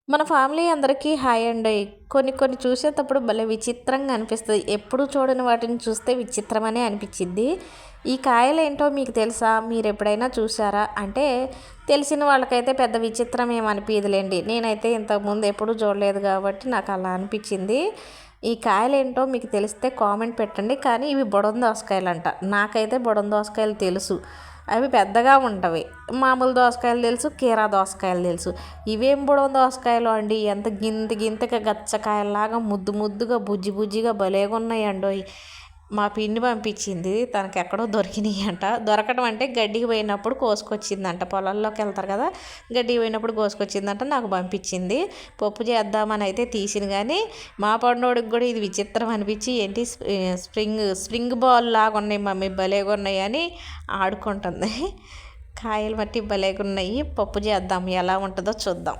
మన ఫ్యామిలీ అందరికీ హాయ్ అండి. కొన్ని కొన్ని చూసేటప్పుడు భలే విచిత్రంగా అనిపిస్తుంది. ఎప్పుడు చూడని వాటిని చూస్తే విచిత్రమనే అనిపించింది. ఈ కాయలు ఏంటో మీకు తెలుసా? మీరు ఎప్పుడైనా చూసారా? అంటే తెలిసిన వాళ్ళకైతే పెద్ద విచిత్రం ఏమనిపించదులేండి. నేనైతే ఇంతకుముందు ఎప్పుడూ చూడలేదు కాబట్టి నాకు అలా అనిపించింది. ఈ కాయలు ఏంటో మీకు తెలిస్తే కామెంట్ పెట్టండి. కానీ ఇవి బుడం దోసకాయలు అంట. నాకైతే బుడం దోసకాయలు తెలుసు, అవి పెద్దగా ఉంటవి. మామూలు దోసకాయలు తెలుసు, కీరా దోసకాయలు తెలుసు. ఇవేం బుడం దోసకాయలు అండి, ఎంత గింత గింతగా గచ్చకాయలాగా ముద్దు ముద్దుగా బుజ్జి బుజ్జిగా భలేగా ఉన్నాయండో. మా పిన్ని పంపించింది, తనకి ఎక్కడో దొరికినాయి అంట. దొరకడం అంటే గడ్డికి పోయినప్పుడు కోసుకొచ్చిందంట. పొలాల్లోకి వెళ్తారు కదా, గడ్డికి పోయినప్పుడు కోసుకొచ్చిందంట, నాకు పంపించింది. పప్పు చేద్దామని అయితే తీసిన కానీ మా పండోడికి కూడా ఇది విచిత్రం అనిపించి, ఏంటి స్ప్రింగ్ బాల్ లాగా ఉన్నాయి మమ్మీ, భలేగా ఉన్నాయి అని ఆడుకుంటుంది. కాయలు మట్టి భలేగా ఉన్నాయి. పప్పు చేద్దాం, ఎలా ఉంటుందో చూద్దాం.